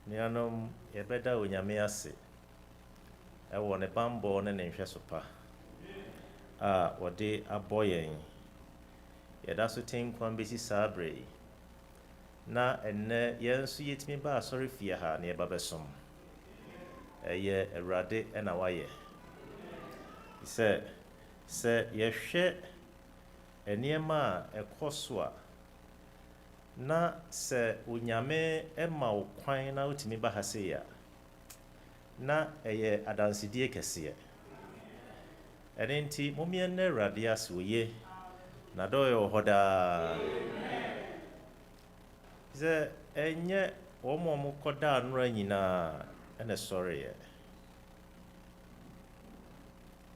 Nianom yɛbɛda Onyame ase ɛwɔ ne bambɔ ne ne nhwɛsopa a wɔde abɔ yɛn. Yɛda so tenkwan bɛsi saa berɛ yi. Na ɛnnɛ yɛn nso yɛtumi ba asɔre fie ha na yɛba bɛsom. Ɛyɛ Awurade ɛna wayɛ. Sɛ yɛhwɛ nneɛma a ɛkɔ so a na sɛ Onyame ɛma wo kwan na wotumi ba ha sei a na ɛyɛ adansedie kɛseɛ. Ɛno nti mommɛnna Awurade ase oye na dɔyɛ wɔ hɔ daa. Sɛ ɛnyɛ wɔn a mokɔda anora nyinaa ɛna sɔreeɛ.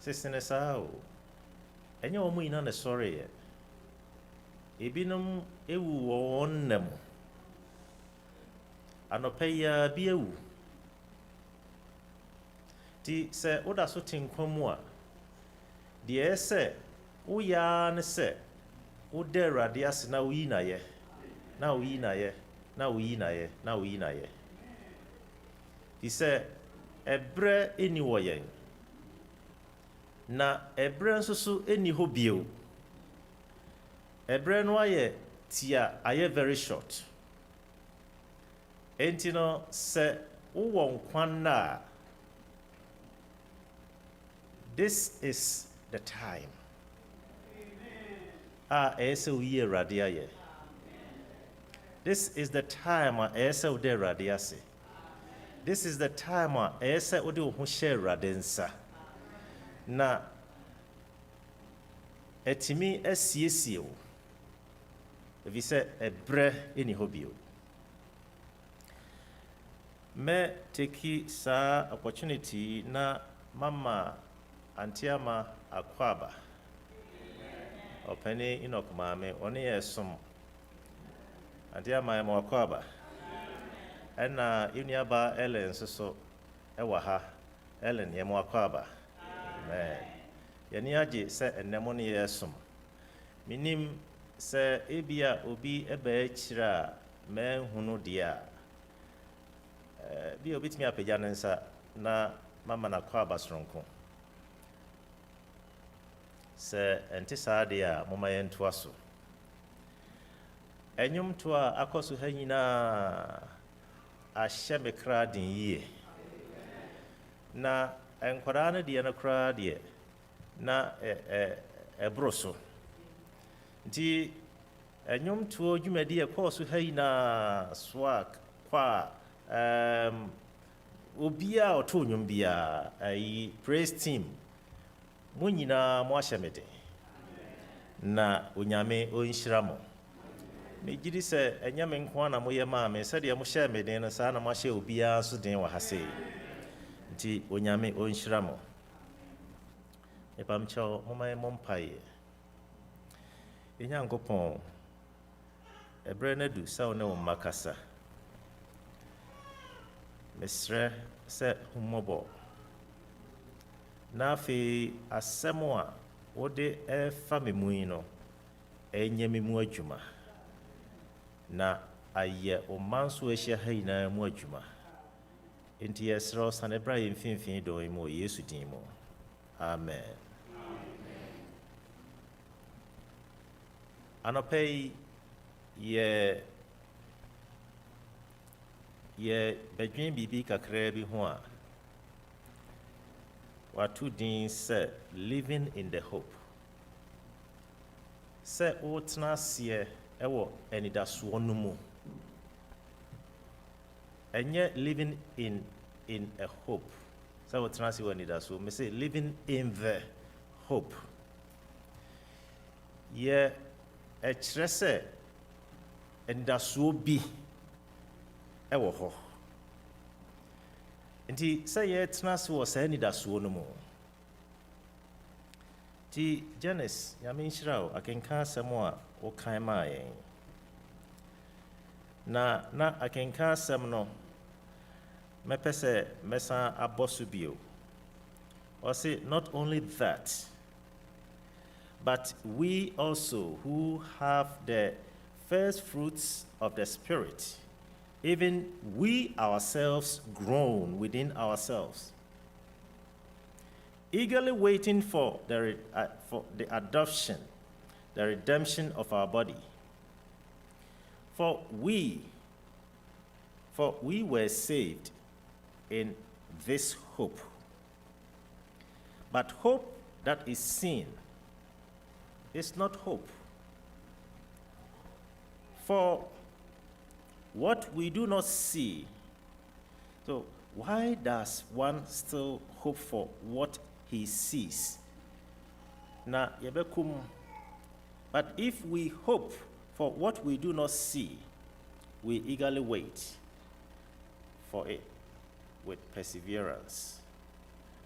Sesene saa o. Ɛnyɛ wɔn nyinaa na sɔreeɛ. Ebinom ewu wɔ wɔn nna mu. Anɔpa yi ara bi ewu. Ti sɛ woda so te nkwa mu a, deɛ ɛsɛ woyɛ ara ne sɛ woda Awurade ase na woyi n'ayɛ, na woyi n'ayɛ, na woyi n'ayɛ, na woyi n'ayɛ. Ti sɛ ɛbrɛ ɛni wɔ yɛn, na ɛbrɛ nso so ɛni hɔ bio. Ɛbrɛ no ayɛ tia ayɛ very short. Enti no sɛ wowɔ nkwan na this is the time a ɛyɛ sɛ woyi Awurade ayɛ. This is the time a ɛyɛ sɛ wode Awurade ase. This is the time a ɛyɛ sɛ wode wo ho hyɛ Awurade nsa. Na ɛtumi asiesie wo. Ɛfiri sɛ ɛbrɛ ɛni hɔ bio. Teki saa opportunity na mama Antiama Akwaba ɔpɛni Enoch maame ɔne yɛ som. Antiama ɛma Akwaba ɛna yɛnuaba Ellen nso so ɛwɔ ha. Ellen yɛma Akwaba. Yɛni agye sɛ ɛnnɛ mo ne yɛ som. Minim sɛ ebia obi ɛbɛɛ kyerɛ a manhunu deɛ a bi obitumi apagya ne nsa na mama na Akwaba soronko. Sɛ ɛnte saa deɛ a moma yɛntoa so. Ɛnwomto a akɔ so ha nyinaa ahyɛ me kra den yie. Na nkwadaa no deɛ no koraa deɛ na ɛboro so. Nti ɛnwomtoɔ dwumadi ɛkɔɔ so ha nyinaa so a kɔ a obiara ɔtɔ nnwom biara praise team mo nyinaa mo ahyɛ me den. Na Onyame ɔnhyira mo. Megye di sɛ ɛnyɛ me nko na moyɛ maa me sɛdeɛ mohyɛ me den no saa na moahyɛ obiara so den wɔ ha sei. Nti Onyame ɔnhyira mo. Mepamkyɛw moma yɛ mmɔ mpaeɛ. Nyankopɔn ɛbrɛ no adu sɛ wo ne wo mma kasa. Mesrɛ sɛ hummɔbɔ. Na afei asɛm a wode ɛfa me mu yi no ɛnyɛ me mu adwuma. Na ayɛ wo ma nso ahyia ha nyinaa mu adwuma. Enti yɛsrɛ wo sane bra yɛ mfimfini dɔn yi mu wɔ Yesu din mu. Amen. Anɔpa yi yɛ bɛdwen biribi kakraa bi ho a wato din sɛ living in the hope. Sɛ wotena aseɛ ɛwɔ anidasoɔ no mu. Ɛnyɛ living in a hope. Sɛ wotena aseɛ wɔ anidasoɔ. Me say living in the hope. Ɛkyerɛ sɛ anidasoɔ bi ɛwɔ hɔ. Nti sɛ yɛtena ase wɔ saa anidasoɔ no mu. Nti Janice, Nyame nhyira wo akenka asɛm a wokan maa yɛn. Na akenka asɛm no mɛpɛ sɛ mɛsan abɔ so bio. Ɔse not only that, but we also who have the first fruits of the Spirit even we ourselves groan within ourselves, eagerly waiting for the adoption, the redemption of our body. For we were saved in this hope. But hope that is seen is not hope. For what we do not see, so why does one still hope for what he sees? Na yebekum. But if we hope for what we do not see, we eagerly wait for it with perseverance.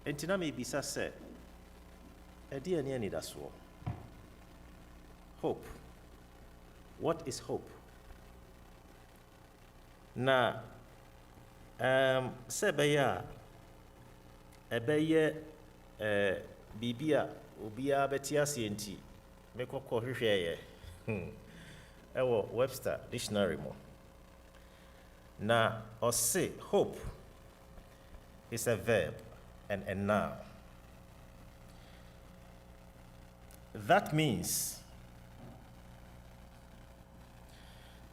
Entina me bisa se, edi ani ani daso. Hope. What is hope? Na se beya ebeye bibia obia betia sienti mekokko hwehweye ewo Webster dictionary mo. Na ose hope is a verb and a noun. That means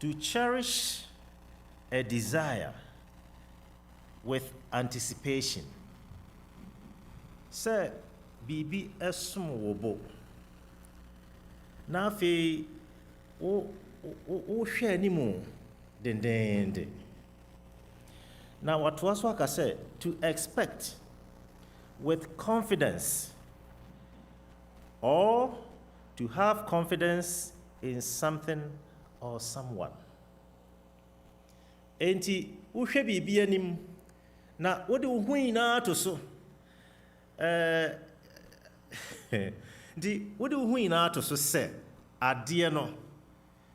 to cherish a desire with anticipation. Say, bibi esum wobo. Na fe o hwe ni mu dendende. Now what was what I said, to expect with confidence or to have confidence in something or someone. Enti uhwe bibi anim na wode wo hu ina to so di wode wo hu ina to so se ade no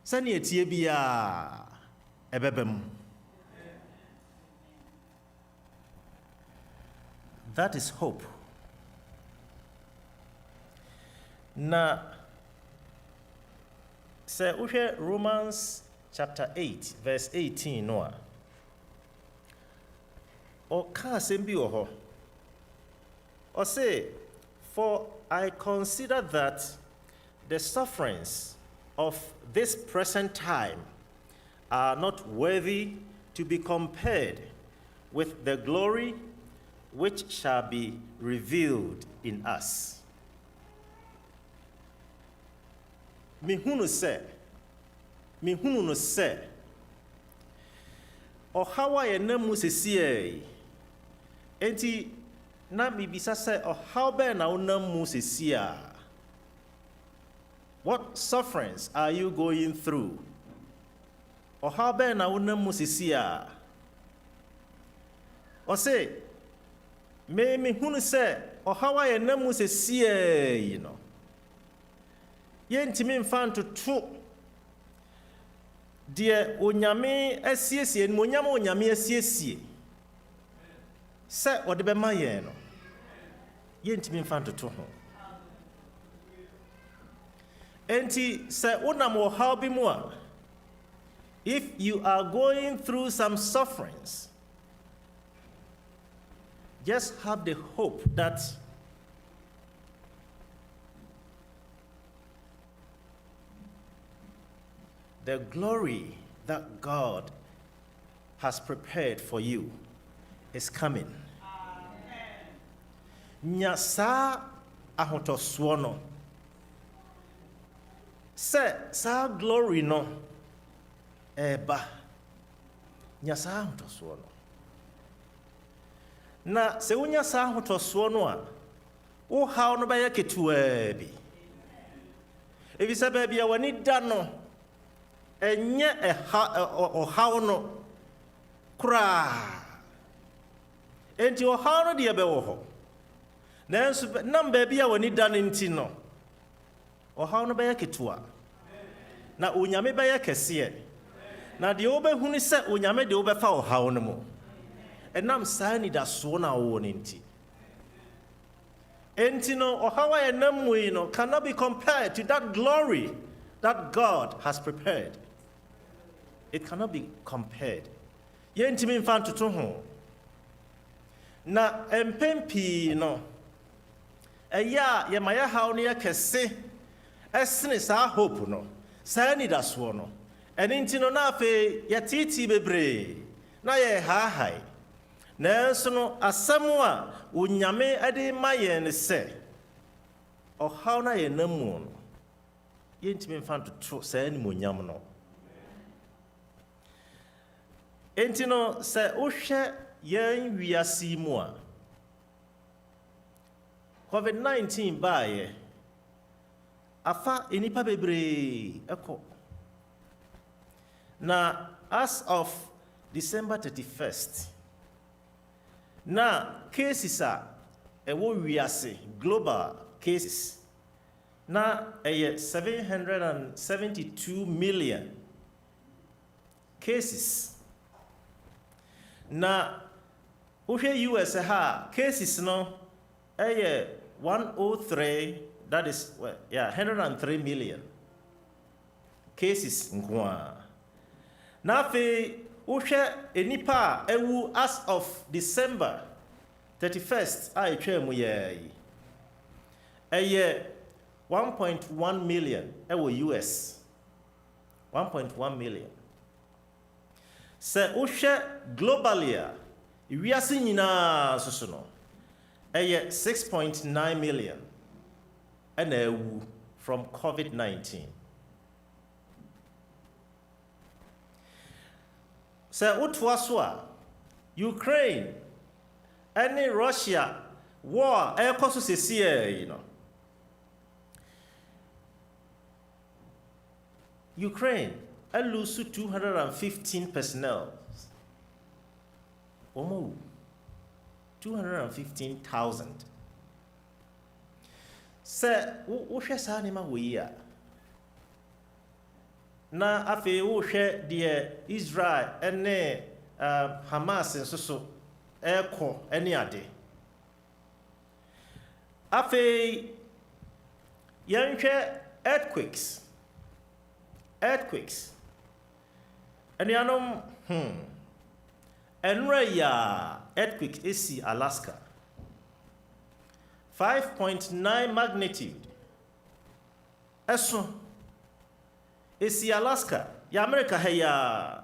se ne etie bia ebebem. That is hope. Na say uhwe Romans chapter 8 verse 18 no o ka asem bi ho o say, for I consider that the sufferings of this present time are not worthy to be compared with the glory which shall be revealed in us. Mihunu no se o hawa ye namu sesie enti na bibisa se o how be na unamu sesia. What sufferings are you going through? O how be na unamu sesia. O say me hunu se o hawa ye namu sesie, you know. Yentimi mfanto tu die onyame asiesie no onyame onyame asiesie se ode be maye no yentimi mfanto to ho enti se unam wo how bi mu a, if you are going through some sufferings, just have the hope that the glory that God has prepared for you is coming. Nyasa ahotoso no. Se sa glory no eba. Nyasa ahotoso no. Na se unya sa ahotoso no a, wo haw no ba ye ketua bi. Ebi se ba bia wani da no enye how no kra enti how no de be wo ho nanso number bia woni dan nti no how no be ketua na onyame be kese na de obehunu se onyame de obefa how no mo enam sani da so na wo nti enti no how I namwe no cannot be compared to that glory that God has prepared. It cannot be compared yɛntimi mfa ntoto ho na mpɛn pii no ɛyɛ a yɛma yɛhaw no yɛkɛse ɛsene saa hope no saa anidasoɔ no ɛno nti no na afei yɛteetee bebree na yɛhaahai nanso no asɛm a Onyame de ma yɛn ne sɛ ɔhaw na yɛnam mu no yɛntimi mfa ntoto saa animonyam no enti no sɛ wohwɛ yɛn wiase mu a COVID-19 baeɛ afa enipa bebree ɛkɔ na as of December 31st na cases a ɛwɔ wiase global cases na ɛyɛ 772 million cases na wohwɛ US ha cases no ɛyɛ 103 that is 103 million cases nkoa na afei wohwɛ enipa a ɛwu as of December 31st a ɛtwa mu yɛi ɛyɛ 1.1 million ɛwɔ US 1.1 million sɛ wohwɛ globally a wiase nyinaa soso no ɛyɛ 6.9 million ɛna ɛwu from COVID-19 sɛ wotoa so a Ukraine ɛne Russia war a ɛkɔ so sesiɛ no Ukraine lose 215 personnel. 215,000. Sɛ wohwɛ saa nneɛma wɔ yi a na afei wohwɛ deɛ Israel ne Hamas nso so ɛkɔ ne ade afei yɛnhwɛ earthquakes anuanom ɛnura ya earthquake esi Alaska 5.9 magnitude ɛso esi Alaska ya America ha ya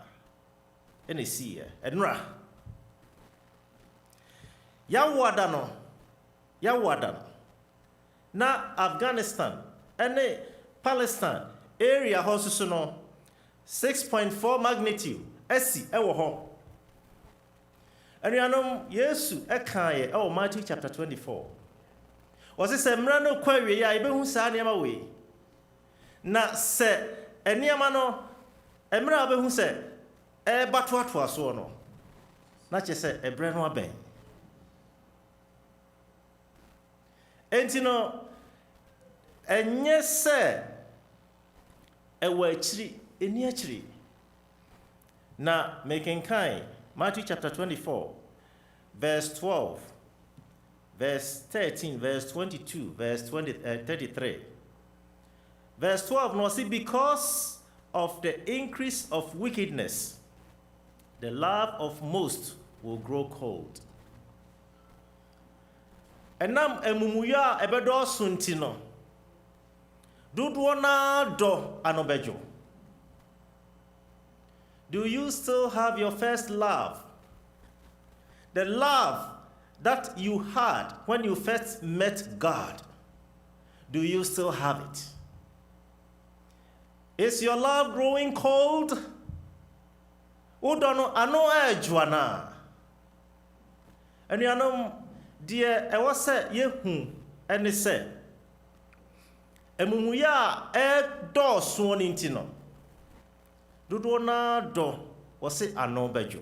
ɛna esi ɛnura ya wada no na Afghanistan ɛne Palestine area hɔ so no 6.4 magnitude esi ɛwɔ hɔ anuanom Yesu ɛkaeɛ ɛwɔ Matthew chapter 24 wɔse sɛ mmara no kɔ awie a yɛbɛhu saa nneɛma wei na sɛ nneɛma no mmara a wobɛhu sɛ ɛba toatoa soɔ no na kyerɛ sɛ ɛbrɛ no abɛn enti no ɛnyɛ sɛ ɛwɔ akyiri ɛni akyiri na mekenkan Matthew chapter 24 verse 12 verse 13 verse 22 verse 33 verse 12 no see because of the increase of wickedness the love of most will grow cold enam emumuya ebedo sunti no dodoɔ na dɔ anobejo. Do you still have your first love? The love that you had when you first met God. Do you still have it? Is your love growing cold? Udono ano juana. And you know, dear, I was say yehu and say. Emumuya do swan intino. Dodo na do wose ano bejo.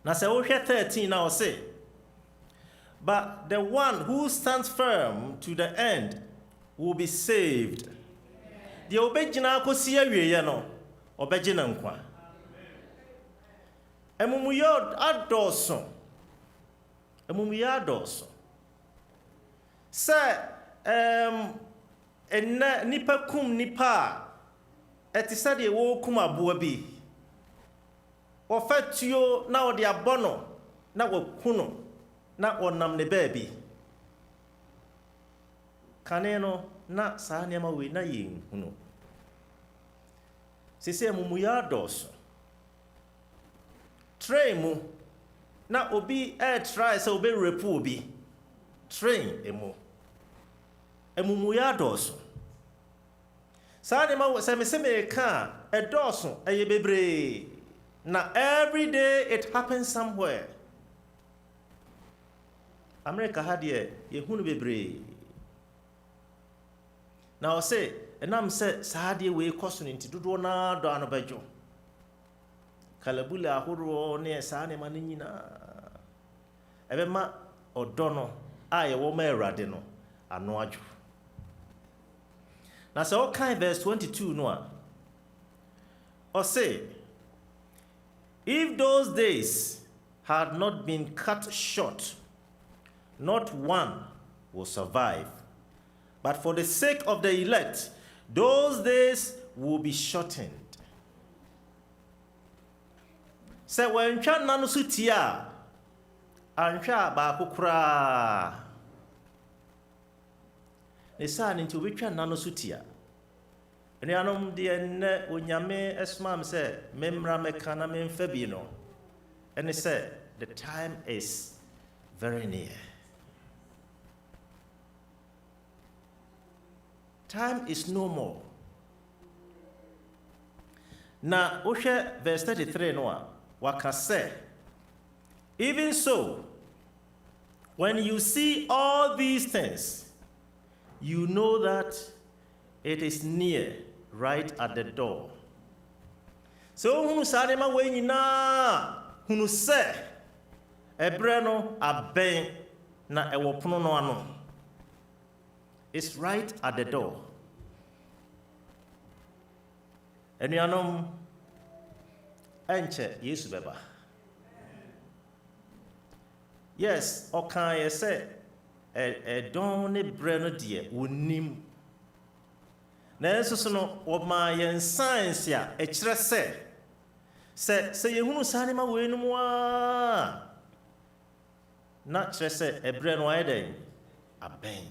Na se wo hwe 13 na wose. But the one who stands firm to the end will be saved. The obegina akosi awieye no, obegina nkwa. Emumuya adoso. Emumuya adoso. Se enna nipa kum nipa eti sade wo kum aboa bi Ofetio na odi abono na wakuno na onam ne baby. Kaneno na saa nneɛma wei na yɛnhunu. Sese mumuya dɔɔso. Train mu na obi try sɛ obi repu obi. Train emu. Mumuya dɔɔso. Saa nneɛma sɛ mese meka a ɛdɔɔso ɛyɛ bebree. Na every day it happens somewhere. America ha deɛ yɛhunu bebree. Na o say enam sɛ saa deɛ wei kɔ so nti dodoɔ na dɔ ano bɛdwo. Kalabula ahoroɔ ne saa nneɛma no nyinaa ɛbɛma ɔdɔ no a yɛwɔ ma Awurade no ano adwo. Na sɛ ɔkan verse 22 no a ɔse, if those days had not been cut short, not one will survive. But for the sake of the elect, those days will be shortened. Sɛ wɔntwa nna no so tie a, antwa baako koraa. Ne saa ne nti wobɛtwa nna no so tie a. Anuanom deɛ nnɛ Onyame ɛsoma me sɛ memmra mɛka na memfa bi no. Ɛne sɛ the time is very near. Time is no more. Na wohwɛ verse 33 no a waka sɛ, even so, when you see all these things, you know that it is near, right at the door. So hunu saa nneɛma wei nyinaa hunu sɛ ɛberɛ no abɛn na ɛwɔ pono no ano. It's right at the door. Anuanom ɛnkyɛ Yesu bɛba. Yes, ɔkan yɛ sɛ ɛdɔn ne brɛ no deɛ wonim. Nanso so no ɔma yɛn science a ɛkyerɛ sɛ yɛhunu saa nneɛma wei no mu a na kyerɛ sɛ ɛbrɛ no ayɛ dɛn abɛn.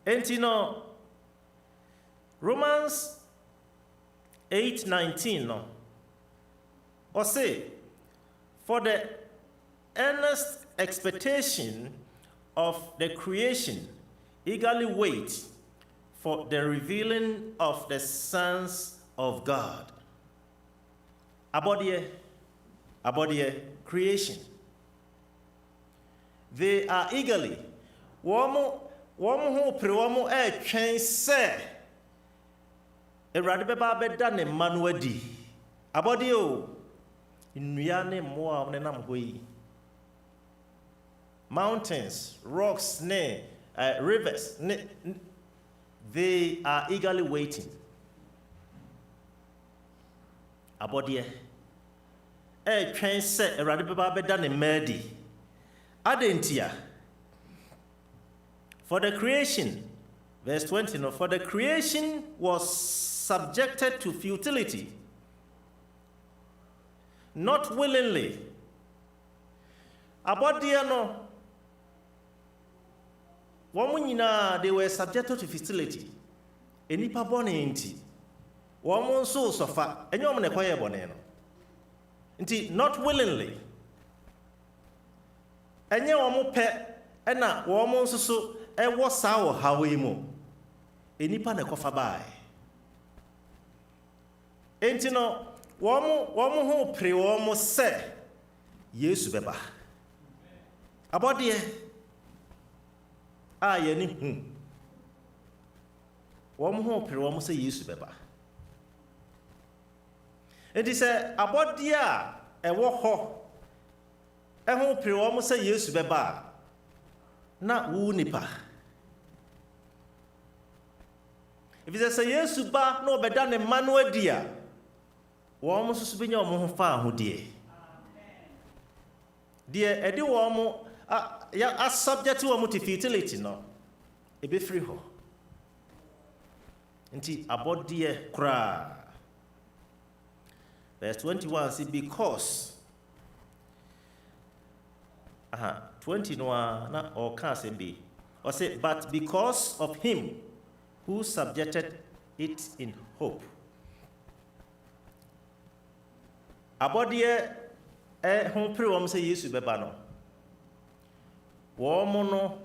Enti no Romans 8:19 no or say, for the earnest expectation of the creation eagerly wait for the revealing of the sons of God. Abodie creation. They are eagerly wɔn ho pre wɔn ɛtwɛn sɛ Awurade bɛba abɛda ne mma no adi. Abɔdeɛ o, nnua ne mmoa a wɔnenam hɔ yi, mountains, rocks, rivers, they are eagerly waiting. Abɔdeɛ ɛtwɛn sɛ Awurade bɛba abɛda ne mma adi. Adentia. For the creation, verse 20, no, for the creation was subjected to futility, not willingly. Abɔdeɛ no, wɔn nyinaa they were subjected to futility. Enipa bɔne nti, wɔn nso sɔfa, ɛnyɛ wɔn na ɛkɔyɛ bɔne no. Nti not willingly. Ɛnyɛ wɔn pɛ, ɛna wɔn nso so ɛwɔ saa wɔ hawe mu. Enipa na ɛkɔfa bae. Enti no, wɔn ho pre wɔn sɛ Yesu bɛba. Abɔdeɛ a yɛni hu. Wɔn ho pre wɔn sɛ Yesu bɛba. Enti sɛ abɔdeɛ a ɛwɔ hɔ ɛho pre wɔn sɛ Yesu bɛba na wo nipa. If sɛ Yesu ba na ɔbɛda ne mma no adi a, wɔn nso so bɛnya wɔn ho fa ahodie. Deɛ ɛde wɔn a subject wɔn to futility no, ɛbɛfiri hɔ. Nti abɔdeɛ koraa Verse 21 says, because 20 no na or can be. Or say, but because of him who subjected it in hope. Abodie hon pre wom say Yesu beba no. Wo no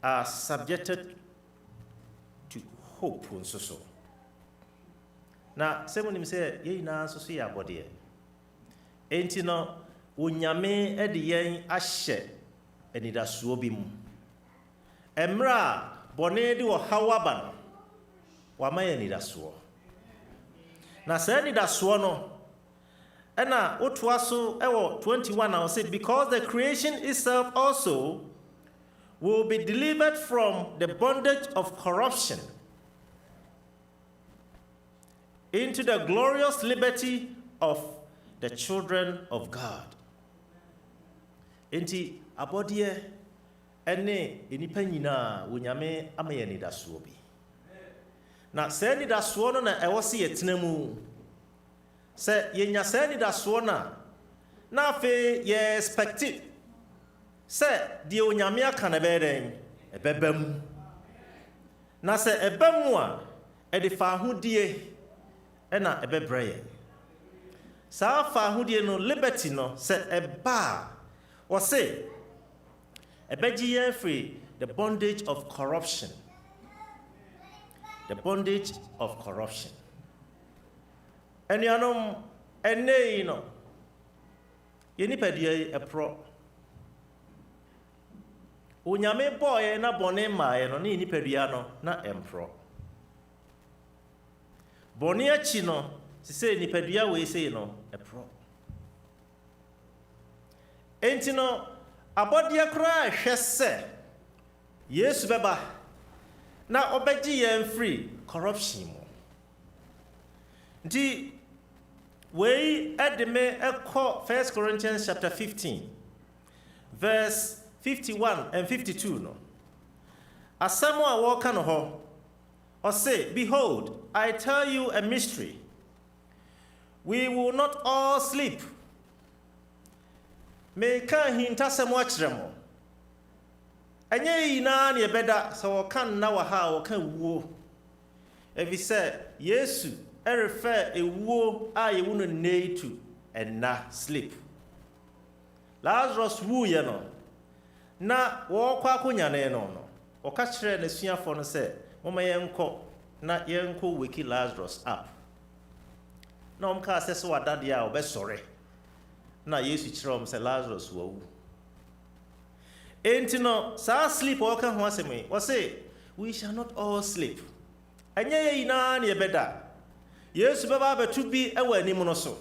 are subjected to hope so. Na someone say ye na so ya abodie. Enti no onyame e de yen ahye enidasuo bi mu. Emra bone de wo hawaba no. Wa ma ye enidasuo. Na say enidasuo no ena otoa so ewo 21 now say because the creation itself also will be delivered from the bondage of corruption into the glorious liberty of the children of God. Enti abodie ene enipa nyina wonyame amaye ni dasuo bi. Na se ni dasuo no na ewo se yetenamu. Se yenya se ni dasuo na afi ye expect se die onyame aka na beden ebebam. Na se ebamu a ede fa hodie ena ebebreye. Sa fa hodie no liberty no se eba or say ebeji free the bondage of corruption. The bondage of corruption. And you know, and you know, you need a pro. Unyame boy na bone ma no ni pediano na empro. Bone achi no se say ni pedia we say no a pro. Enti no abodia kra hwese Yesu beba na obeji yen free corruption mo. Nti we edeme ekọ 1 Corinthians chapter 15 verse 51 and 52 no. Asamo a woka no ho. Or say, behold, I tell you a mystery. We will not all sleep. Me kan hinta semo akyeremo. Enye ina na ebeda so kan na wa ha wo kan wuo. Evi say Yesu refer ewuo a ye wonu neitu and na sleep. Lazarus wu ye no. Na wo kwa akonya ne no no. O ka kire na suafo no say mama yenko na yenko weki Lazarus up. Na omka asese wadade a obesore. Na Yesu kire say Lazarus wu. Enti no sa sleep o ka ho asemi. O say we shall not all sleep. Enye ye ina na ebeda. Yesu baba betu bi ewa anim no so.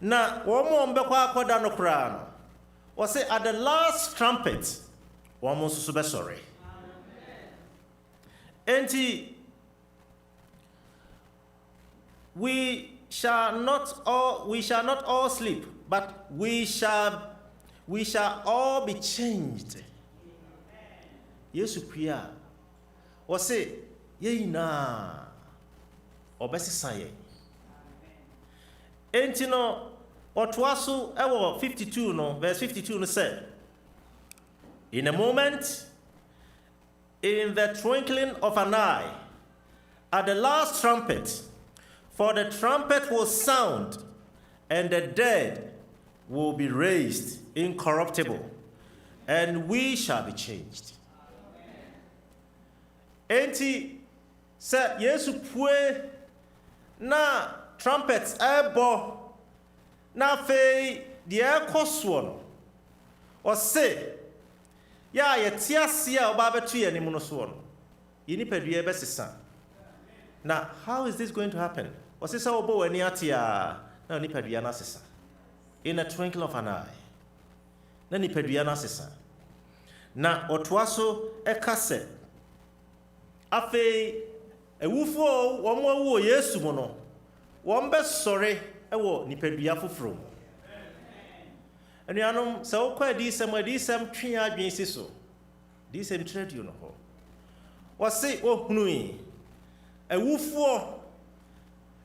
Na wo mo mbekwa akoda no kra no. O say at the last trumpet wo mo so be sorry. Enti we shall not all sleep, but we shall all be changed. Yesu priya. O say ye na obesisa ye. Enti no otwaso ewo 52 no verse 52 no say, in a moment, in the twinkling of an eye, at the last trumpet, for the trumpet will sound, and the dead will be raised incorruptible, and we shall be changed. Enti se Yesu pue na trumpets ebo na fe de ekoso no o se ya ye tiase a oba betu ye nimu no so no ye ni padua be sesa. Now how is this going to happen? O se obo wani atia na ni padua na sesa in a twinkle of an eye. Na ni padua na sesa. Na otoaso ekase afe ewufo wo mo wo Yesu mo no wo mbe sore ewo nipadua foforo. Anuanom se wo kwa disem twe adwen si so. Disem trade no ho. Wo se wo hunui ewufo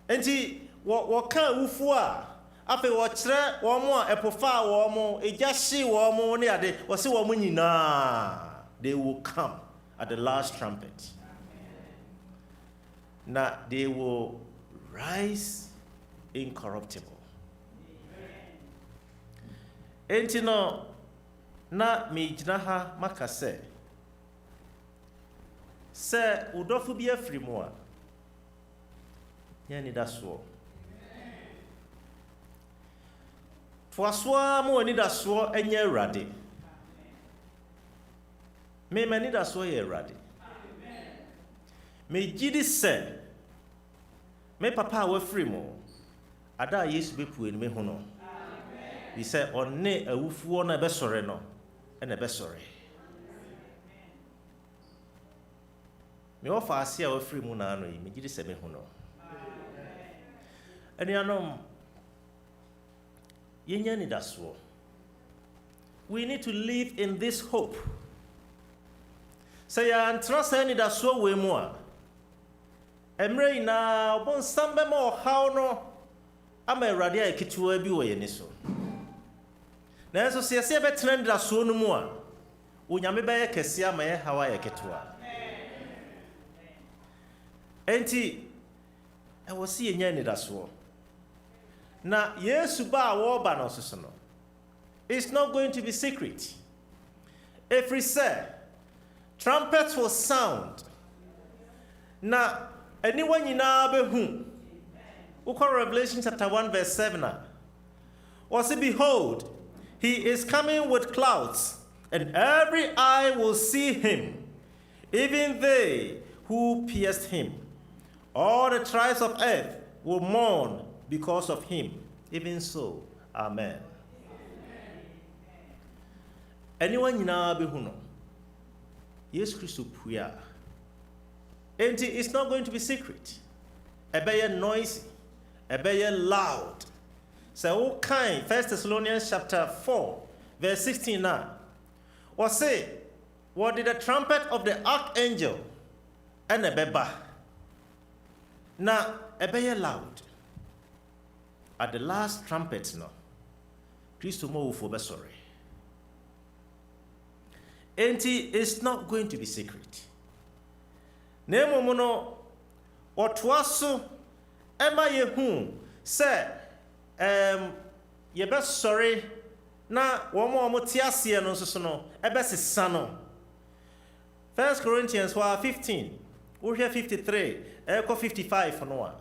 Enti wɔka awufo a afei wɔkyerɛ wɔn a ɛpofa wɔn egya hye wɔn ne ade wɔse wɔn nyinaa they will come at the last trumpet. Now they will rise incorruptible. Enti no na me gyina ha maka sɛ udɔfo bi afiri mu a yɛn nidasoɔ toasoa ma wɔ nidasoɔ ɛnyɛ Awurade me ma nidasoɔ yɛ Awurade me gidi sɛ me papa a wafiri mu ada Yesu bepue ne me ho no bi sɛ ɔne awufoɔ na ɛbɛsɔre no ɛna ɛbɛsɔre me wɔfa ase a wafiri mu na ano yi me gidi sɛ me ho no anuanom yɛnya nidasoɔ. We need to live in this hope. Sɛ yɛantena saa nidasoɔ wei mu a mmerɛ nyinaa ɔbonsam bɛma ɔhaw no ama Awurade a ketewa bi wɔ yɛn so. Nanso sɛ yɛsɛ yɛbɛtena nidasoɔ no mu a Onyame bɛyɛ kɛse ama yɛ haw a yɛ ketewa. Enti ɛwɔ sɛ yɛnya nidasoɔ. Na Yesu ba a wɔreba no nso no, it's not going to be secret. If we say, trumpets will sound. Na anyone nyinaa behu. Ukɔ Revelation chapter 1 verse 7. Or say, behold, he is coming with clouds, and every eye will see him, even they who pierced him. All the tribes of earth will mourn because of him. Even so, amen. Anyone nyinaa behu no. Yes, Christ puya. And it's not going to be secret. Ebeye noisy. Ebeye loud. So kind. 1 Thessalonians chapter 4, verse 16 now. Or say, what did the trumpet of the archangel and ebeba? Now, ebeye loud. At the last trumpet no. Christ mo ufo be sorry. And it's not going to be secret. Nemo mono otwaso ema yehu se ye be sorry na womo tiasie no so no ebe sesa no. 1 Corinthians 15 we hear 53 eko 55 no a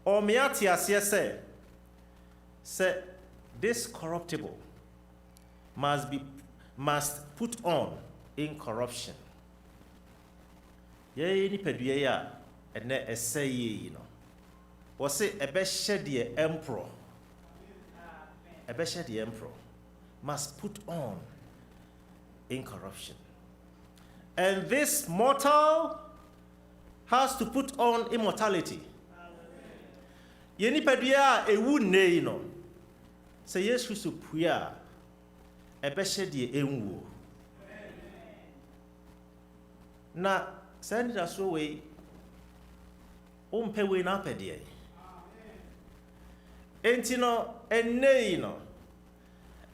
o me atiasie say this corruptible must put on incorruption. Ye ni pedua ya ene eseye no. Wo se ebehye de emperor. Ebehye de emperor must put on incorruption. And this mortal has to put on immortality. Ye ni pedua ewu nei no. Se Yesu Kristo puya ebehye de enwo. Na send us away umpe we na pedie. Enti no enei no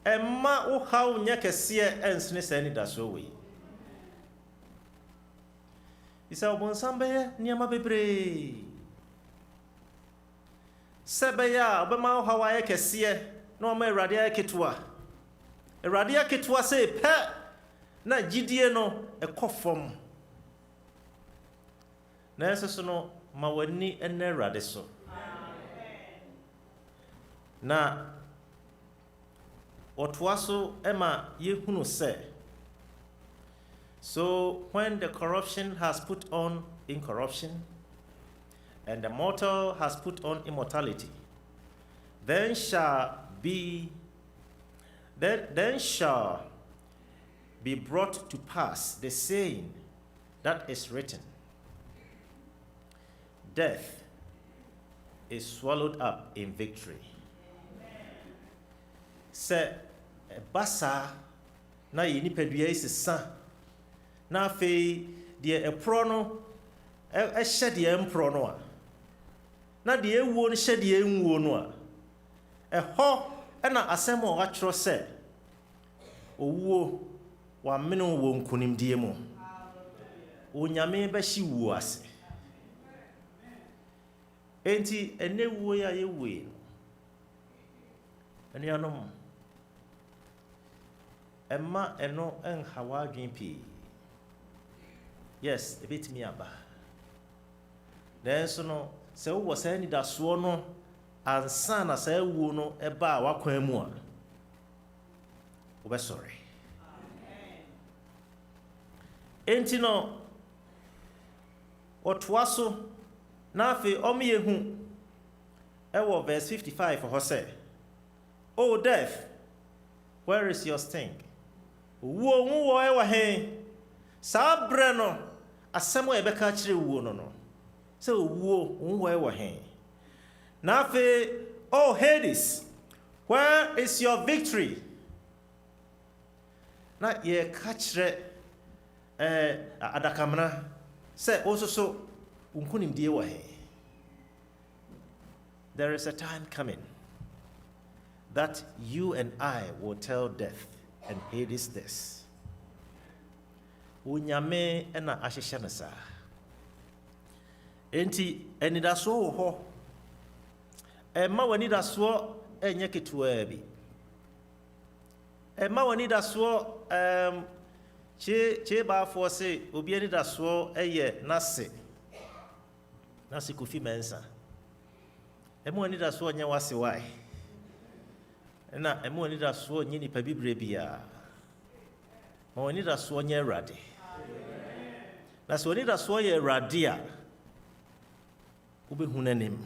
emma wo haw nya kese ensene send us away. Isa obonsam be niama bebre. Sebeya obema wo haw aye kese na o ma Awurade aye ketua. Awurade aye ketua se pe na gidie no ekofom. Na eso no mawani ene Awurade so. Na otwaso ema yehunu se. So when the corruption has put on incorruption and the mortal has put on immortality, then shall be brought to pass the saying that is written, death is swallowed up in victory. Se basa na yini pedua isesa na fe de epro no ehye de empro no a na de ewuo no hye de enwuo no a ɛhɔ ɛna asɛm a wɔatwerɛ sɛ owuo wamene wɔ nkonimdie mu onyame bɛhye wuo ase enti ɛnɛ wuo ya yɛwue anuanom ɛma ɛno ɛnhawa adwen pii yes ɛbɛtumi aba nanso no sɛ wowɔ saa nidasoɔ no ansa na saa wuo no ɛba a wakwan mu a wobɛsɔre enti no ɔtoa so na afei ɔmeyɛhu ɛwɔ verse 55 hɔ sɛ O death, where is your sting? Wuo nwuo ɛwɔ he saa brɛ no asɛm a yɛbɛka kyerɛ wuo no sɛ wuo nwuo ɛwɔ he na afei O Hades, where is your victory? Na yɛka kyerɛ adakamena sɛ ɔsoso nkonimdie wɔ he. There is a time coming that you and I will tell death and Hades this. Unyame ena ahyehyɛ no saa. Enti anidasoɔ wɔ hɔ. Ɛma w'anidasoɔ ɛnyɛ ketewa bi. Ɛma w'anidasoɔ kye baafoɔ se obi anidasoɔ ɛyɛ nase Kofi Mensa. Ɛma w'anidasoɔ nyɛ wase wae. Na ɛma w'anidasoɔ nyɛ nipa bibre bia. Ma w'anidasoɔ nyɛ Awurade. Na sɛ w'anidasoɔ yɛ Awurade a wobɛhu n'anim.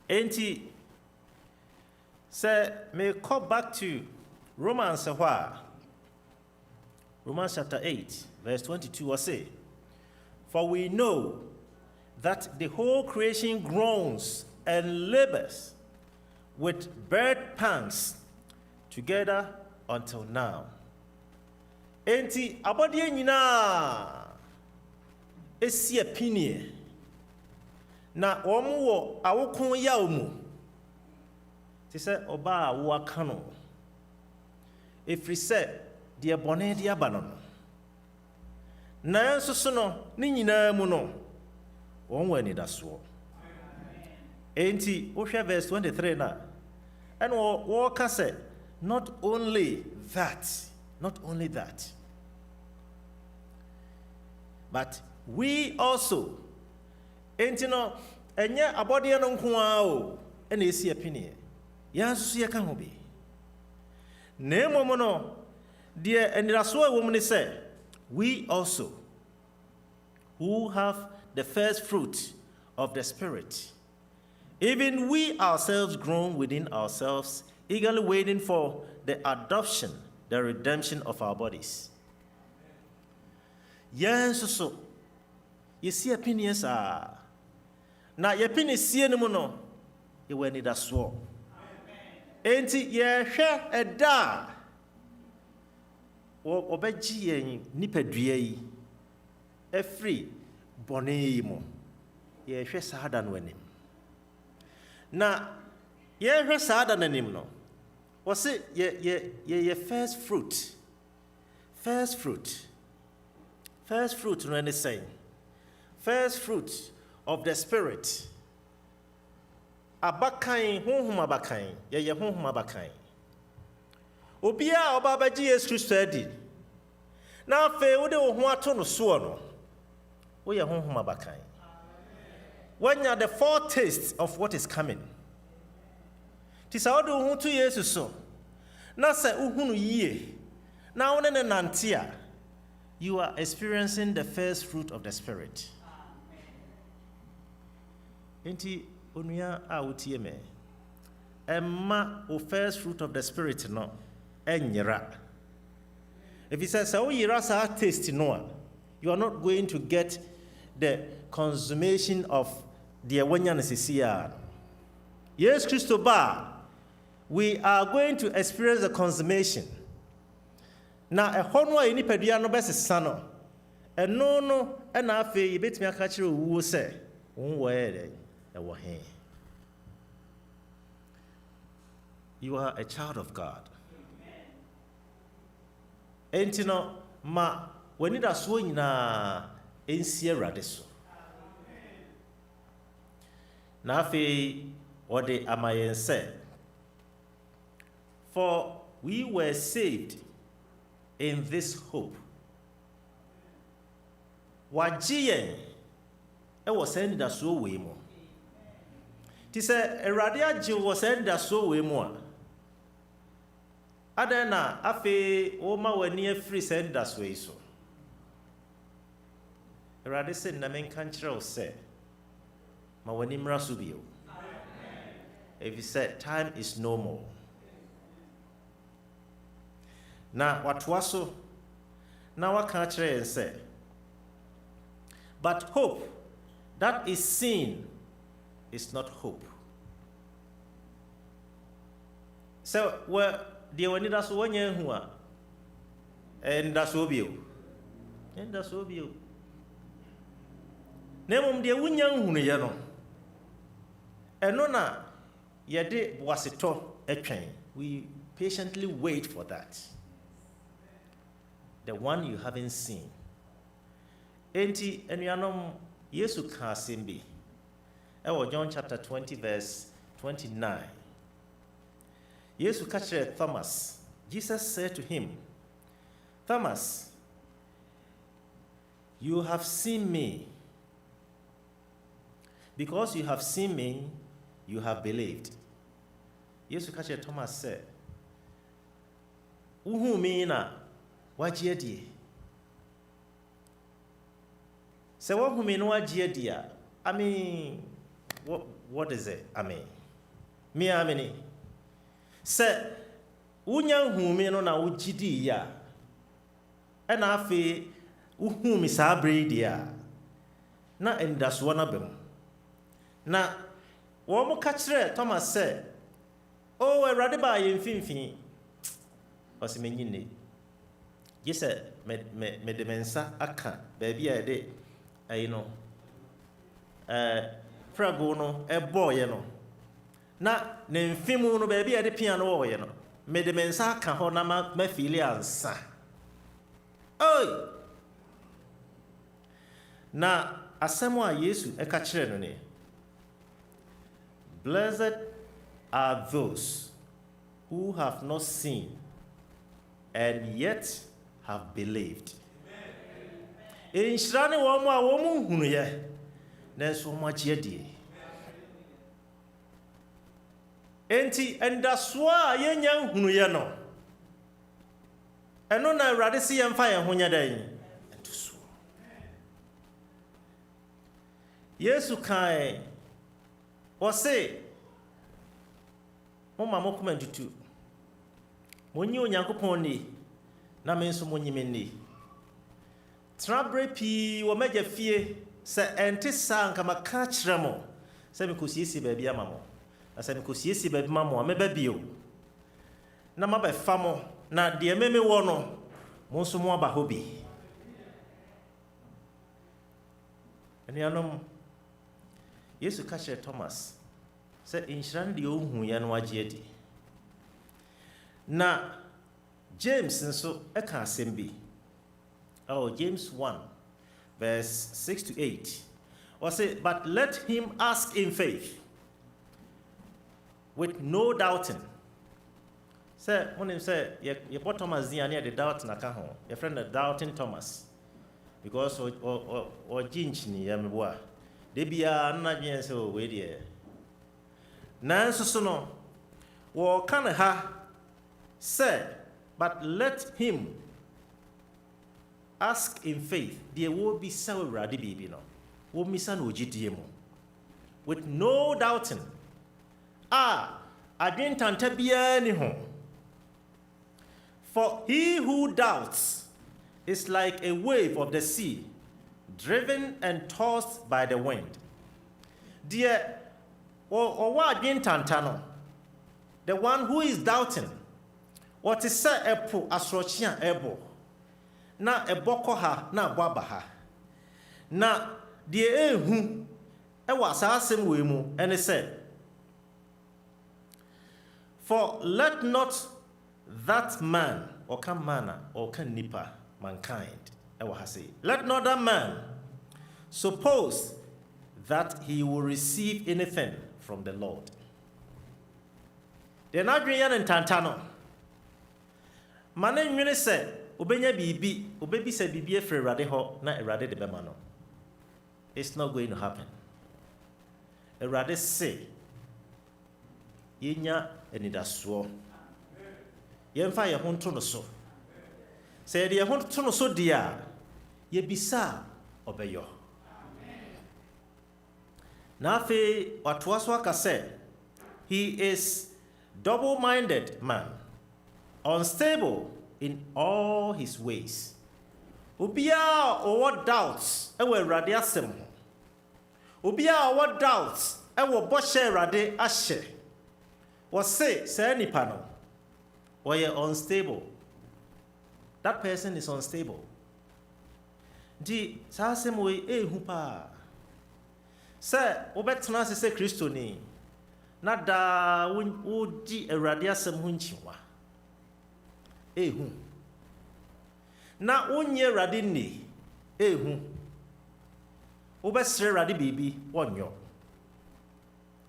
Enti sɛ me call back to Romans hɔ a Romans chapter 8 verse 22 will say, for we know that the whole creation groans and labors with birth pangs together until now. Enti abɔdeɛ nyinaa esi apinie na wɔn wɔ awoko yaw mu te sɛ ɔbaa a wɔaka no ɛfiri sɛ deɛ bɔne de aba no no nanso so no ne nyinaa mu no wɔn wɔ anidasoɔ enti wohwɛ verse 23 na ɛna wɔka sɛ not only that but we also enti no ɛnyɛ abɔdeɛ no nko ara o ɛna ɛsi apinie yɛn nso so yɛka ho bi na mmom no deɛ anidasoɔ ɛwɔ mu ne sɛ we also who have the first fruit of the Spirit, even we ourselves groan within ourselves, eagerly waiting for the adoption, the redemption of our bodies. Yes, so you see opinions are now your opinion see no no you will need a sword. Ain't it ye share a da or obeji nipadue a free bonemo ye share sadan wenim. Na ye share sadan anim no was it ye first fruit when they say first fruit of the Spirit abakan honhom abakan ye honhom abakan obia oba baji Yesu Kristo adi na afa wo de wo ho ato no so no wo ye honhom abakan when you the foretaste of what is coming tisa wo de wo ho to Yesu so na se uhunu yie na wo ne nante a you are experiencing the first fruit of the Spirit. Enti onua a wotie me emma o first fruit of the Spirit no enyera if he says so yira sa taste no you are not going to get the consummation of the wanya nesisia. Yes Christo ba we are going to experience the consummation na ehonu a nipadua no besesa no no and afe you bet me a catcher who say, where you are a child of God. And you know, when it is so in a Sierra deso. Nafe what the Amayan said. For we were saved in this hope. Wajien, it was sent that so way more. Tis a radia Jew was sent that so way more. Adena, afe, Oma were near free send that way so. Radison Namen Cantrell said, Mawanimra Subio. If he said, time is no more. Now, what was so? Now, I can't try and say. But hope that is seen is not hope. So, well, the one that's 1 year who are, and that's obio. And that's obio. Name the Winyang Hunayano. And nona, yede was it a train. We patiently wait for that. The one you haven't seen. Enti enuanom Yesu ka simbi. Ewo John chapter 20 verse 29. Yesu ka kire Thomas. Jesus said to him, Thomas, you have seen me. Because you have seen me, you have believed. Yesu ka kire Thomas said, Uhu me na wajedi. So what who mean wajedi? I mean, what is it? I mean, me amini. Say, unyang who me no na ujidi ya. And afi uhu mi sabri dia. Na endaswana bem. Na womo kachre Thomas said, oh, a radiba yemfinfin. Osimenyine. Yes, sir, me demensa aka, baby, I did, you know, fragono, a boy, you know. Na, name fimuno, baby, at the piano, you know. Me demensa aka, honama, me filiansa. Oh! Na, asemwa Yesu, eka chenone. Blessed are those who have not seen and yet have believed. In Shrani Wama woman who ye, there's so much yet. Enti and that's why yen young who ye no. And no, I rather see and fire when you're dying. And to so. Yesu kai or say, Mama Mokument to when you Yankoponi. Na menso monyimeni trabre pi wo meje fie se ente sanka maka kiremo se me kosiesi baabi amamo na se me kosiesi baabi mamo ameba bio na mabe famo na de meme wo no monso mo aba hobi enianom Yesu ka kire Thomas se inhran de ohun ya no agye adi na James nso eka asem oh James 1 verse 6 to 8 or say but let him ask in faith with no doubting. Say when him say you bought Thomas near the doubt na ka ho your friend the doubting Thomas because or jinch ni ya meboa de bia na dwen say o we de nanso so no wo kan ha say but let him ask in faith. There will be so ready, baby. No, will miss an OGDM with no doubting. I didn't antabia any home. For he who doubts is like a wave of the sea, driven and tossed by the wind. Dear, or what didn't antano? The one who is doubting. What is said epo asrochian ebo na eboko ha na ababa ha na de ehu ewa asasem we mu ene se for let not that man or can manna or can nipa mankind ewa ha say let not that man suppose that he will receive anything from the Lord. They not doing an tantano. Mane nwene se obenya bibi obebi se bibi efre rade ho na erade de bema no. It's not going to happen. Erade say yenya enidaso. Yemfa ye ho nto no so. Se ye ho nto no so dia ye bisa obeyo. Nafe watoaso aka say he is double-minded man, unstable in all his ways. Ubia or doubts ewe rade asem ho. Ubia or doubts ewe boshe rade ashe. Was say nipa no or ye unstable. That person is unstable. Di sa asem we ehu pa. Say obetena se Kristo ni na da wodi awurade asem ho nchiwa ehu na onye awurade ni ehu obesre awurade bibi wonyo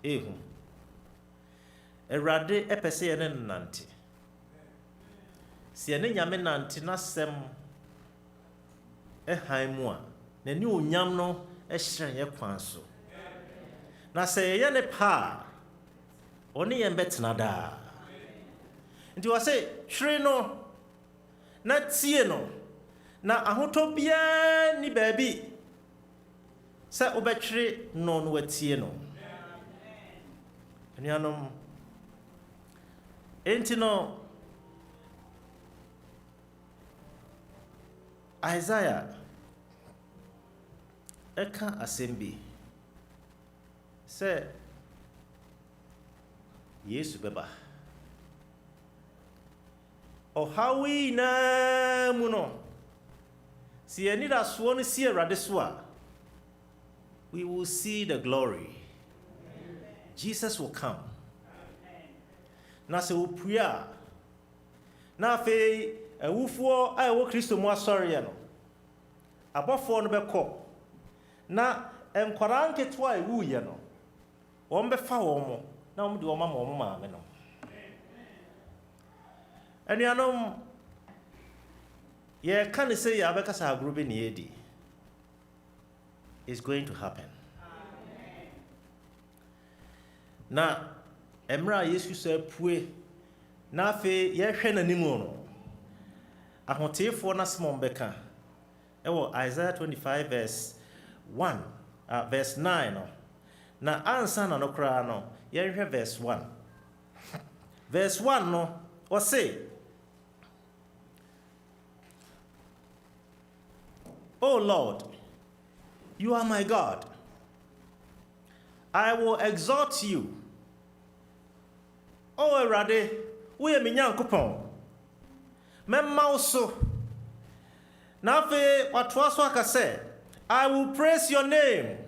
ehu awurade epese ye nante se ne nyame nante na sem han mu a na ni onyam no ehire ye kwan so na se ye ne pa oni yembetna da nti wa say hwere no na tie no na ahoto bia ni baabi se obetwere no no watie no enianom enti no Isaiah eka asembi se Yesu beba o hawi na muno si ani da so no si Awurade so a we will see the glory. Jesus will come. Na se opua na fe awufuo a wo Kristo mu asori no abofo no beko na enkwara nketo a ewu ye no won befa wo mo na won de wo mama wo maame no anuanom ye kan say ya beka sa agro be ne edi is going to happen. Na emra Yesu sa pue na fe ye hwe nanimu no ahotefo na smon beka ewo Isaiah 25 verse 9 no na ansa na no kra no ye hwe verse 1 verse 1 no o say Oh Lord, you are my God. I will exalt you. Oh Awurade, we am Nyankopɔn. Memma so. Na fe watoa so aka say, I will praise your name.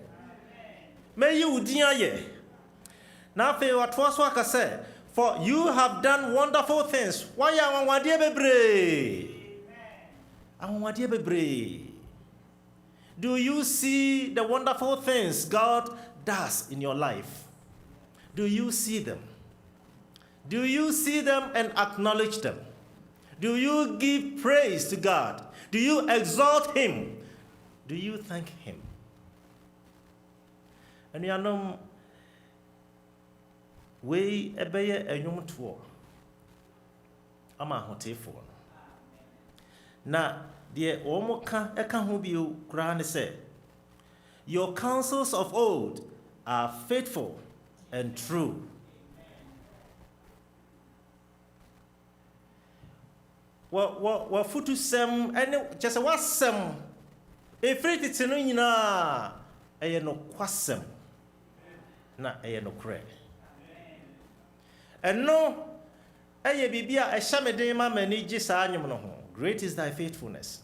May you din aye. Na fe watoa so aka say, for you have done wonderful things. Why anwade bebre? Anwade bebre. Do you see the wonderful things God does in your life? Do you see them? Do you see them and acknowledge them? Do you give praise to God? Do you exalt Him? Do you thank Him? And you know, we ebeye enyum to ama hotefo na de omoka eka ho bio kra ne say your counsels of old are faithful and true. Wa futu sem ene just wasem efriti tinu nyina eye no kwasem na eye no kre eno eye bibia ehya meden ma mani gi saa anyum no ho. Great is thy faithfulness.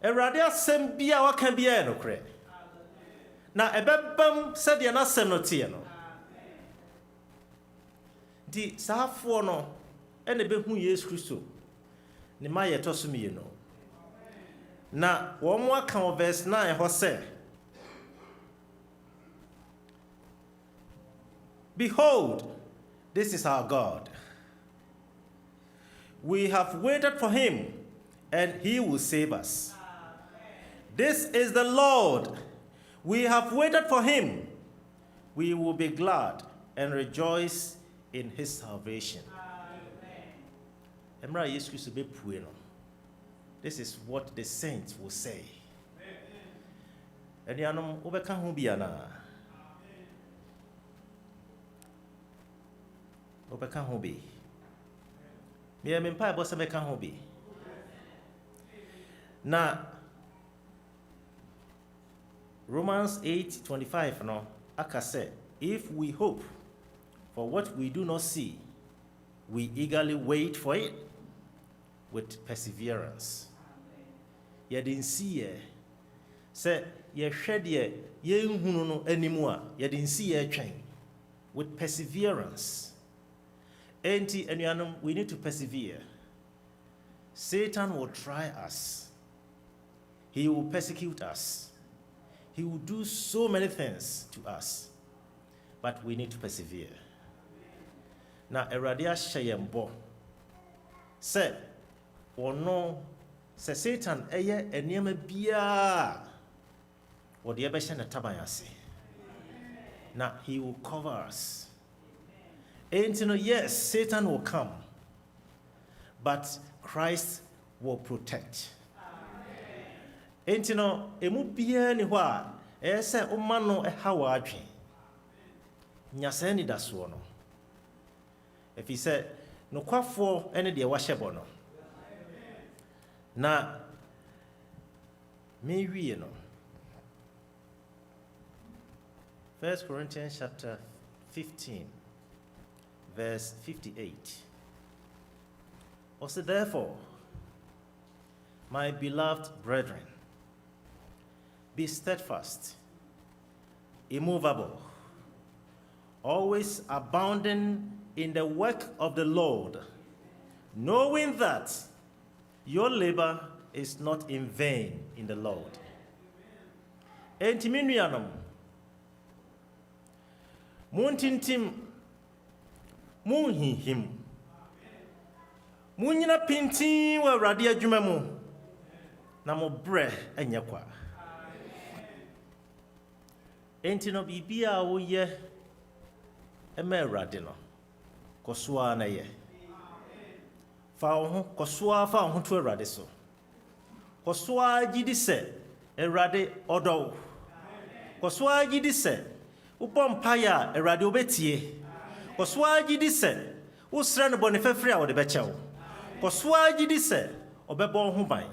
Awurade asɛm bia waka bia no korɛ. Na ɛbɛbam sɛdeɛ n'asɛm no teɛ no. Di saafoɔ no ɛna ɛbɛhu Yesu Kristo ne ma yɛtɔ so mmienu. Na wɔn aka wɔ verse 9 hɔ sɛ, behold, this is our God. We have waited for him, and he will save us. This is the Lord. We have waited for him. We will be glad and rejoice in his salvation. Emra Yesu Kristo bepue no. This is what the saints will say. Enuanom wobɛka ho bi ana? Wobɛka ho bi. Me mpa ebo se meka ho bi. Na Romans 8:25 no aka say, if we hope for what we do not see, we eagerly wait for it with perseverance. You didn't see it. Say, you shed ye nhunu no animu a, you didn't see it train with perseverance. Enti enuanom, we need to persevere. Satan will try us. He will persecute us. He will do so many things to us. But we need to persevere. Now, Awurade ahyɛ yɛn bɔ sɛ ɔno sɛ Satan ɛyɛ nneɛma biara wɔde ɛbɛhyɛ ne taban ase. Now, he will cover us. And you know, yes, Satan will come, but Christ will protect. And you know, emu biara ni hɔ a ɛyɛ sɛ ɔma no ɛha wɔ adwe. Nyasɛn ni da soɔ no. If he said, no kwafo any deɛ wahyɛ bɔ no. Na me wie no. 1 Corinthians chapter 15, verse 58. Also, therefore, my beloved brethren, be steadfast, immovable, always abounding in the work of the Lord, knowing that your labor is not in vain in the Lord. Enti me nuanom, muntintim, munhihim, munyina pintin wɔ Awurade adwuma mu, na mo brɛ ɛnyɛ kwa. Enti no bibia a woyɛ ɛma Awurade no, kɔsoa na yɛ. Fa wo ho kɔsoa fa wo ho to Awurade so. Kɔsoa gyidi sɛ Awurade ɔdɔ wo. Kɔsoa gyidi sɛ wobɔ mpaeɛ a Awurade wobɛtie. Kɔsoa gyidi sɛ wosrɛ no bɔne fɛfiri a wɔde bɛkyɛ wo. Kɔsoa gyidi sɛ ɔbɛbɔ wo ho ban.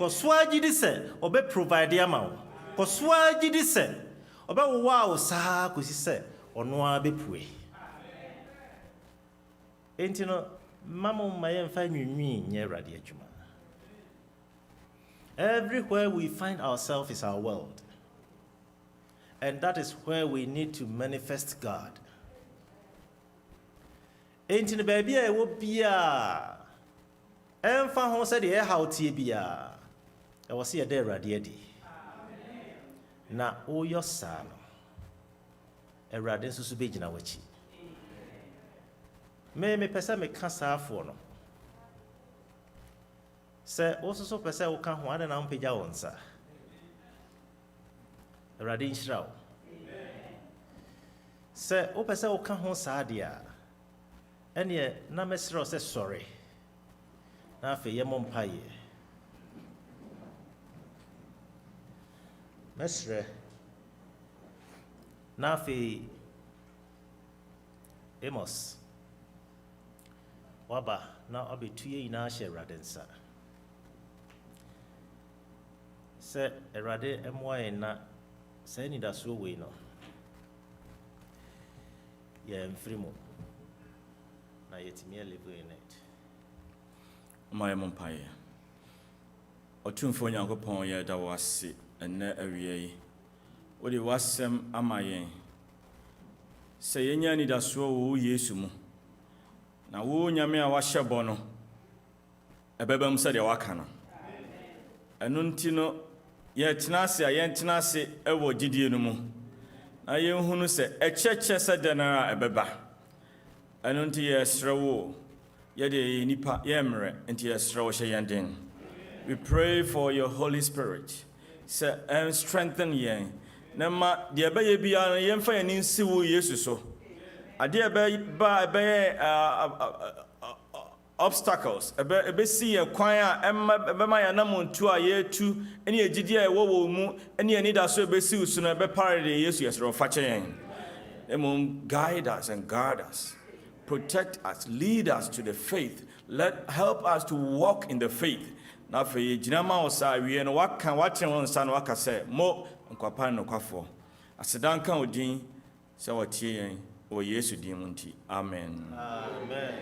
Kɔsoa gyidi sɛ ɔbɛprovide ama wo. Kɔsoa gyidi sɛ ɔbɛwowa wo saa kɔsi sɛ ɔno ara bɛpue. Enti no, mama mma yɛmfa nwinwi nyɛ Awurade adwuma. Everywhere we find ourselves is our world. And that is where we need to manifest God. Enti no baabi a ɛwɔ biara, ɛmfa ho sɛ deɛ ɛhaw tie biara, ɛwɔ sɛ yɛda Awurade adi. Na woyɔ saa no, Awurade nso so bɛgyina w'akyi. Me pese me ka saafoɔ no. Sɛ wo so pese wo ka ho ade na mpagya wo nsa. Awurade nhyira wo. Sɛ wo pese wo ka ho saa de a, ɛne na mesrɛ wo sɛ sɔre. Na afei yɛ mo mpaeɛ. Mesrɛ. Na afei Amos waba na abetuye ina hyɛ Awurade nsa. Sɛ Awurade ɛmoa yɛn na sɛ nidasoɔ wei no yɛmfiri mu na yɛtumi live in it. My empire. Otumfo Nyankopɔn yɛ da wase ene awie yi. Wo de wasɛm ama yɛn. Sɛ yɛnya ni da so wo Yesu mu. Na wo nyame a wahyɛ bɔ no. Ɛbɛbam sɛ de waka no. Ɛno nti no yɛtena ase a yɛntena ase ɛwɔ gyidie no mu. Na yɛnhunu sɛ ɛkyɛkyɛ sɛ dɛnara ɛbɛba. Ɛno nti yɛsrɛ wo yɛde nipa yɛmrɛ nti yɛsrɛ wo hyɛ yɛn den. We pray for your Holy Spirit. Say and strengthen ye. Nema the abeye bia no yemfa yani nsi wo Yesu so. Ade abeye obstacles. Ebe si ye kwan a ebe ma ya namontu a yetu ene egidi a ewo mu ene ani da so ebe si usu no ebe parade Yesu yesro fa chen. Emom guide us and guard us. Protect us, lead us to the faith. Help us to walk in the faith. Na fe jinama osa wie no waka wachen won sa no waka se mo nkwapa no kwafo asedan kan odin se watie yen o Yesu din mu nti amen. Amen.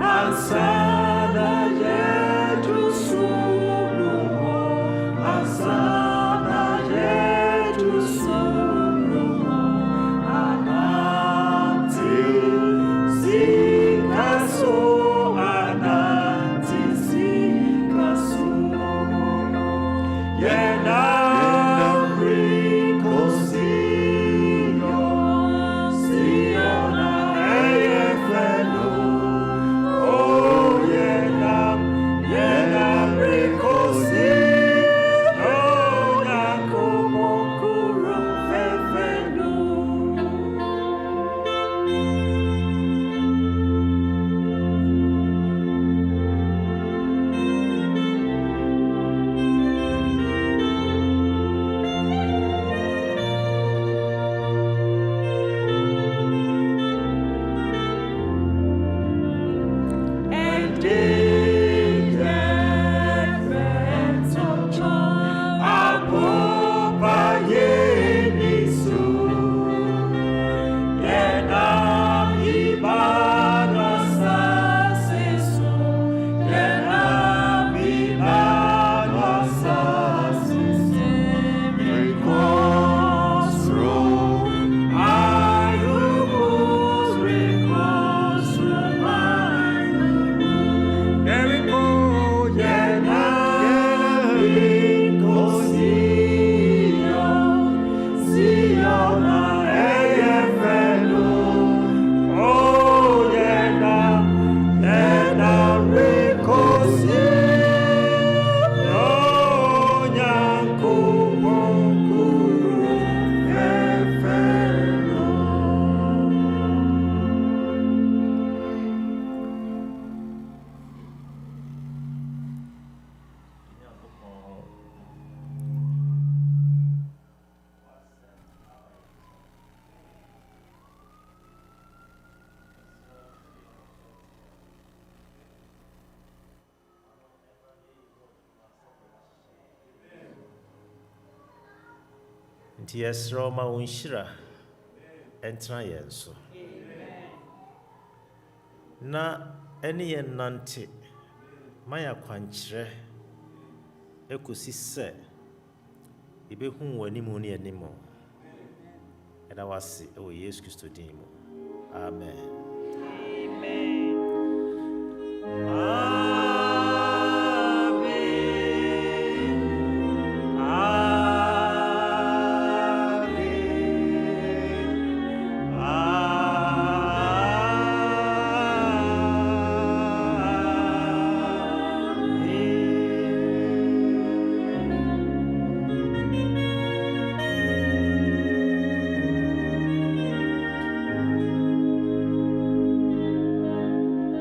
Ansana yetu sulumo, ansana Nti yɛsrɛ ma wo nhyira ɛntena yɛn so na ɛne yɛn nante ma yɛ akwankyerɛ ɛkɔsi sɛ yɛbɛhu w'animu ne anim ɛda wase ɛwɔ Yesu Kristo din mu amen.